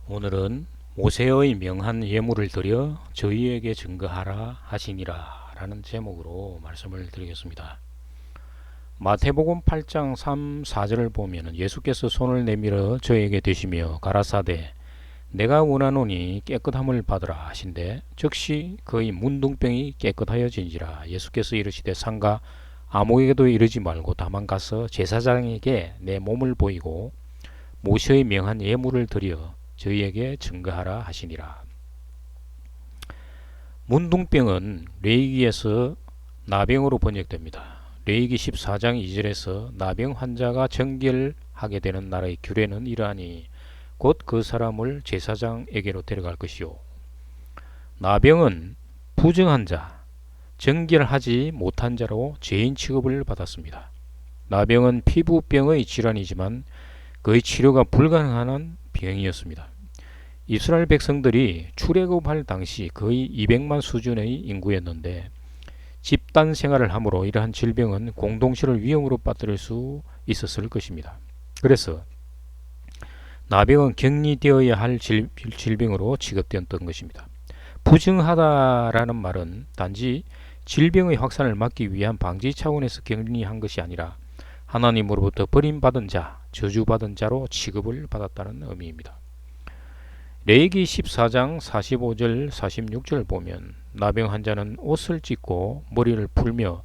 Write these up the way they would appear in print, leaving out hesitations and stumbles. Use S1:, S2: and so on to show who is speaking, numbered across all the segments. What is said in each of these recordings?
S1: 오늘은 모세의 명한 예물을 드려 저희에게 증거하라 하시니라 라는 제목으로 말씀을 드리겠습니다. 마태복음 8장 3, 4절을 보면 예수께서 손을 내밀어 저에게 대시며 가라사대 내가 원하노니 깨끗함을 받으라 하신대 즉시 그의 문둥병이 깨끗하여진지라. 예수께서 이르시되 상가 아무에게도 이르지 말고 다만 가서 제사장에게 내 몸을 보이고 모세의 명한 예물을 드려 저희에게 증거하라 하시니라. 문둥병은 레위기에서 나병으로 번역됩니다. 레위기 14장 2절에서 나병 환자가 정결하게 되는 날의 규례는 이러하니 곧 그 사람을 제사장에게로 데려갈 것이요. 나병은 부정한 자, 정결하지 못한 자로 죄인 취급을 받았습니다. 나병은 피부병의 질환이지만 그의 치료가 불가능한 병이었습니다. 이스라엘 백성들이 출애굽할 당시 거의 200만 수준의 인구였는데 집단 생활을 함으로 이러한 질병은 공동체를 위험으로 빠뜨릴 수 있었을 것입니다. 그래서 나병은 격리되어야 할 질병으로 취급되었던 것입니다. 부정하다라는 말은 단지 질병의 확산을 막기 위한 방지 차원에서 격리한 것이 아니라 하나님으로부터 버림받은 자, 저주받은 자로 취급을 받았다는 의미입니다. 레위기 14장 45절 46절 보면 나병 환자는 옷을 찢고 머리를 풀며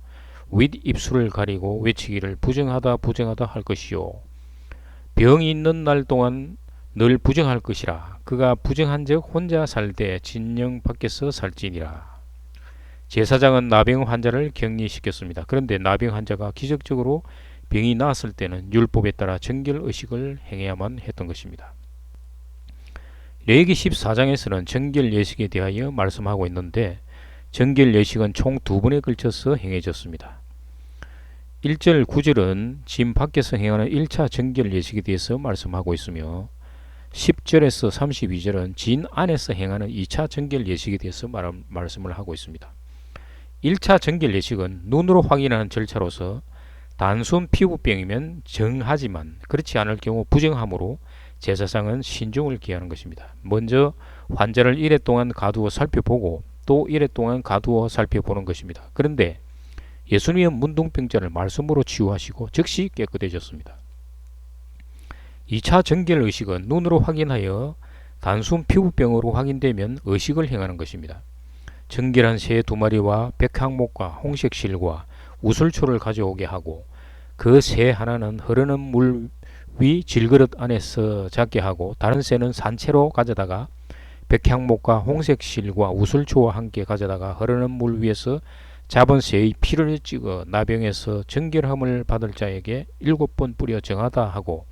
S1: 윗입술을 가리고 외치기를 부정하다 부정하다 할 것이요 병이 있는 날 동안 늘 부정할 것이라. 그가 부정한즉 혼자 살 때 진영 밖에서 살지니라. 제사장은 나병 환자를 격리시켰습니다. 그런데 나병 환자가 기적적으로 병이 나았을 때는 율법에 따라 정결 의식을 행해야만 했던 것입니다. 레위기 14장에서는 정결 예식에 대하여 말씀하고 있는데 정결 예식은 총 2번에 걸쳐서 행해졌습니다. 1절 9절은 진 밖에서 행하는 1차 정결 예식에 대해서 말씀하고 있으며 10절에서 32절은 진 안에서 행하는 2차 정결 예식에 대해서 말씀을 하고 있습니다. 1차 정결 예식은 눈으로 확인하는 절차로서 단순 피부병이면 정하지만 그렇지 않을 경우 부정하므로 제사장은 신중을 기하는 것입니다. 먼저 환자를 1회 동안 가두어 살펴보고 또 1회 동안 가두어 살펴보는 것입니다. 그런데 예수님은 문둥병자를 말씀으로 치유하시고 즉시 깨끗해졌습니다. 2차 정결 의식은 눈으로 확인하여 단순 피부병으로 확인되면 의식을 행하는 것입니다. 정결한 새 2마리와 백향목과 홍색실과 우슬초를 가져오게 하고 그 새 하나는 흐르는 물 위 질그릇 안에서 잡게 하고 다른 새는 산채로 가져다가 백향목과 홍색실과 우슬초와 함께 가져다가 흐르는 물 위에서 잡은 새의 피를 찍어 나병에서 정결함을 받을 자에게 7번 뿌려 정하다 하고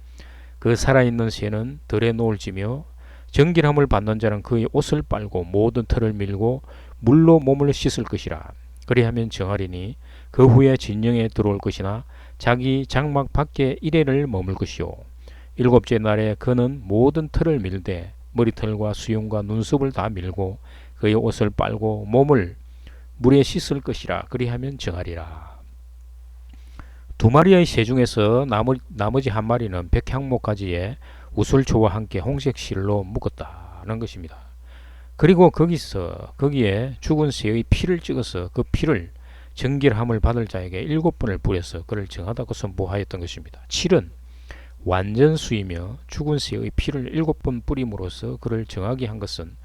S1: 그 살아있는 새는 들에 놓을지며 정결함을 받는 자는 그의 옷을 빨고 모든 털을 밀고 물로 몸을 씻을 것이라. 그리하면 정하리니 그 후에 진영에 들어올 것이나 자기 장막 밖에 1회를 머물 것이요 7째 날에 그는 모든 털을 밀되 머리털과 수염과 눈썹을 다 밀고 그의 옷을 빨고 몸을 물에 씻을 것이라. 그리하면 정하리라. 2마리의 새 중에서 나머지 1마리는 백향목가지에 우슬초와 함께 홍색실로 묶었다는 것입니다. 그리고 거기에 죽은 새의 피를 찍어서 그 피를 정결함을 받을 자에게 7번을 뿌려서 그를 정하다고 선포하였던 것입니다. 7은 완전수이며 죽은 새의 피를 7번 뿌림으로써 그를 정하게 한 것은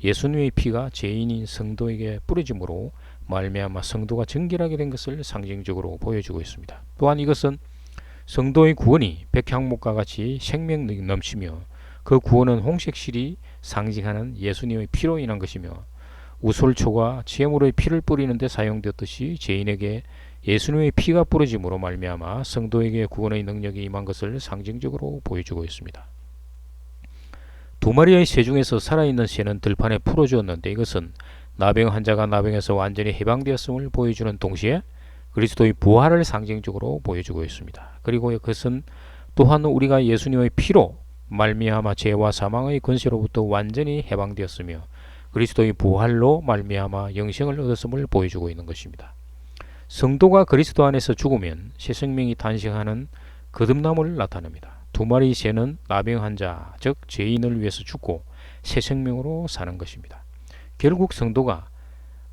S1: 예수님의 피가 죄인인 성도에게 뿌려짐으로 말미암아 성도가 정결하게 된 것을 상징적으로 보여주고 있습니다. 또한 이것은 성도의 구원이 백향목과 같이 생명력이 넘치며 그 구원은 홍색실이 상징하는 예수님의 피로 인한 것이며 우솔초가 제물의 피를 뿌리는 데 사용되었듯이 죄인에게 예수님의 피가 뿌려짐으로 말미암아 성도에게 구원의 능력이 임한 것을 상징적으로 보여주고 있습니다. 2마리의 새 중에서 살아있는 새는 들판에 풀어주었는데 이것은 나병 환자가 나병에서 완전히 해방되었음을 보여주는 동시에 그리스도의 부활을 상징적으로 보여주고 있습니다. 그리고 그것은 또한 우리가 예수님의 피로 말미암아 죄와 사망의 권세로부터 완전히 해방되었으며 그리스도의 부활로 말미암아 영생을 얻었음을 보여주고 있는 것입니다. 성도가 그리스도 안에서 죽으면 새 생명이 탄생하는 거듭남을 나타냅니다. 2마리 새는 나병 환자, 즉 죄인을 위해서 죽고 새 생명으로 사는 것입니다. 결국 성도가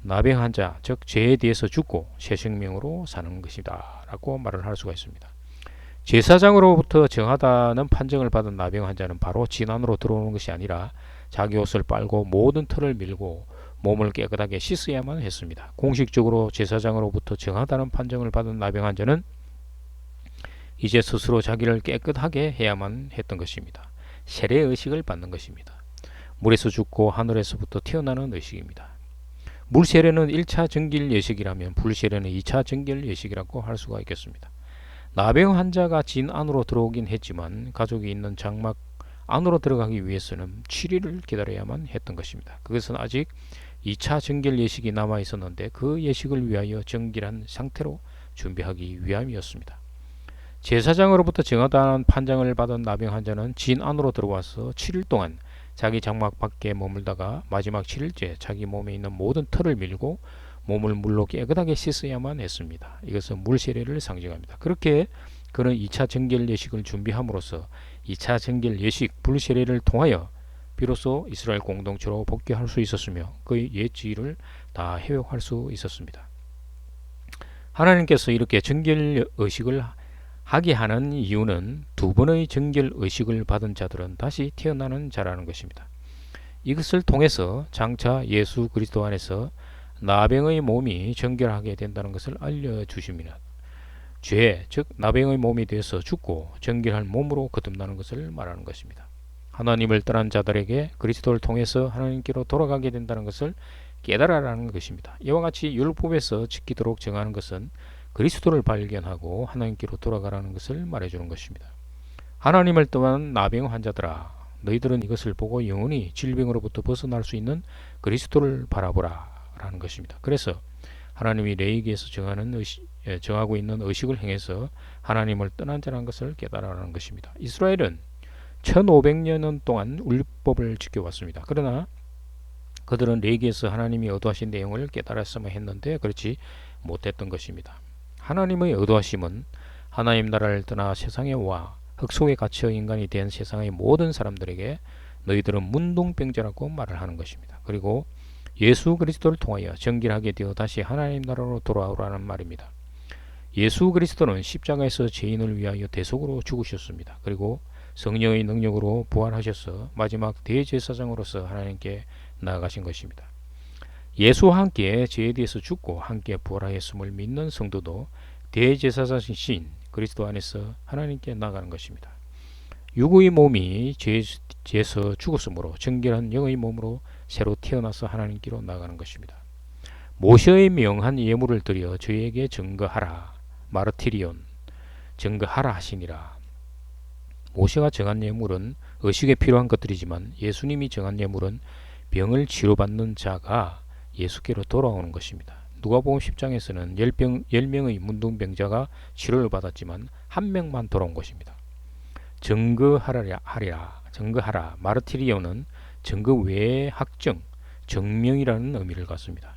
S1: 나병 환자, 즉 죄에 대해서 죽고 새 생명으로 사는 것이다 라고 말을 할 수가 있습니다. 제사장으로부터 정하다는 판정을 받은 나병 환자는 바로 진 안으로 들어오는 것이 아니라 자기 옷을 빨고 모든 털을 밀고 몸을 깨끗하게 씻어야만 했습니다. 공식적으로 제사장으로부터 정하다는 판정을 받은 나병 환자는 이제 스스로 자기를 깨끗하게 해야만 했던 것입니다. 세례 의식을 받는 것입니다. 물에서 죽고 하늘에서부터 태어나는 의식입니다. 물세례는 1차 정길 예식이라면 불세례는 2차 정길 예식이라고 할 수가 있겠습니다. 나병 환자가 진 안으로 들어오긴 했지만 가족이 있는 장막 안으로 들어가기 위해서는 7일을 기다려야만 했던 것입니다. 그것은 아직 2차 정결 예식이 남아 있었는데 그 예식을 위하여 정결한 상태로 준비하기 위함이었습니다. 제사장으로부터 정하다는 판정을 받은 나병 환자는 진 안으로 들어와서 7일 동안 자기 장막 밖에 머물다가 마지막 7일째 자기 몸에 있는 모든 털을 밀고 몸을 물로 깨끗하게 씻어야만 했습니다. 이것은 물세례를 상징합니다. 그렇게 그는 2차 정결 예식을 준비함으로써 2차 정결 예식 불세례를 통하여 비로소 이스라엘 공동체로 복귀할 수 있었으며 그의 옛 지위를 다 회복할 수 있었습니다. 하나님께서 이렇게 정결 의식을 하게 하는 이유는 두 번의 정결 의식을 받은 자들은 다시 태어나는 자라는 것입니다. 이것을 통해서 장차 예수 그리스도 안에서 나병의 몸이 정결하게 된다는 것을 알려주십니다. 죄, 즉 나병의 몸이 되어서 죽고 정결한 몸으로 거듭나는 것을 말하는 것입니다. 하나님을 떠난 자들에게 그리스도를 통해서 하나님께로 돌아가게 된다는 것을 깨달아라는 것입니다. 이와 같이 율법에서 지키도록 정하는 것은 그리스도를 발견하고 하나님께로 돌아가라는 것을 말해주는 것입니다. 하나님을 떠난 나병 환자들아, 너희들은 이것을 보고 영원히 질병으로부터 벗어날 수 있는 그리스도를 바라보라 라는 것입니다. 그래서 하나님이 레위기에서 정하고 있는 의식을 행해서 하나님을 떠난 자라는 것을 깨달아라는 것입니다. 이스라엘은 1500년 동안 율법을 지켜왔습니다. 그러나 그들은 레위기에서 하나님이 의도하신 내용을 깨달았으면 했는데 그렇지 못했던 것입니다. 하나님의 의도하심은 하나님 나라를 떠나 세상에 와 흙속에 갇혀 인간이 된 세상의 모든 사람들에게 너희들은 문둥병자라고 말을 하는 것입니다. 그리고 예수 그리스도를 통하여 정결하게 되어 다시 하나님 나라로 돌아오라는 말입니다. 예수 그리스도는 십자가에서 죄인을 위하여 대속으로 죽으셨습니다. 그리고 성령의 능력으로 부활하셔서 마지막 대제사장으로서 하나님께 나아가신 것입니다. 예수와 함께 죄에 대해서 죽고 함께 부활하였음을 믿는 성도도 대제사장이신 그리스도 안에서 하나님께 나아가는 것입니다. 육의 몸이 죄에서 죽었으므로 정결한 영의 몸으로 새로 태어나서 하나님께로 나아가는 것입니다. 모세의 명한 예물을 드려 저에게 증거하라. 마르티리온, 증거하라 하시니라. 모세가 정한 예물은 의식에 필요한 것들이지만 예수님이 정한 예물은 병을 치료받는 자가 예수께로 돌아오는 것입니다. 누가복음 10장에서는 10명의 문둥병자가 치료를 받았지만 한 명만 돌아온 것입니다. 증거하라. 마르티리온은 증거 외의 확정, 증명이라는 의미를 갖습니다.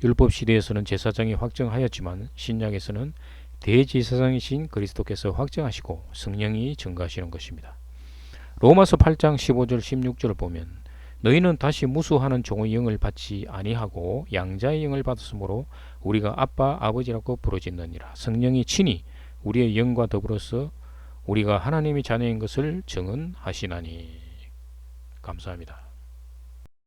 S1: 율법 시대에서는 제사장이 확정하였지만 신약에서는 대제사장이신 그리스도께서 확정하시고 성령이 증거하시는 것입니다. 로마서 8장 15절 16절을 보면 너희는 다시 무수하는 종의 영을 받지 아니하고 양자의 영을 받았으므로 우리가 아빠 아버지라고 부르짖느니라. 성령이 친히 우리의 영과 더불어서 우리가 하나님의 자녀인 것을 증언하시나니. 감사합니다.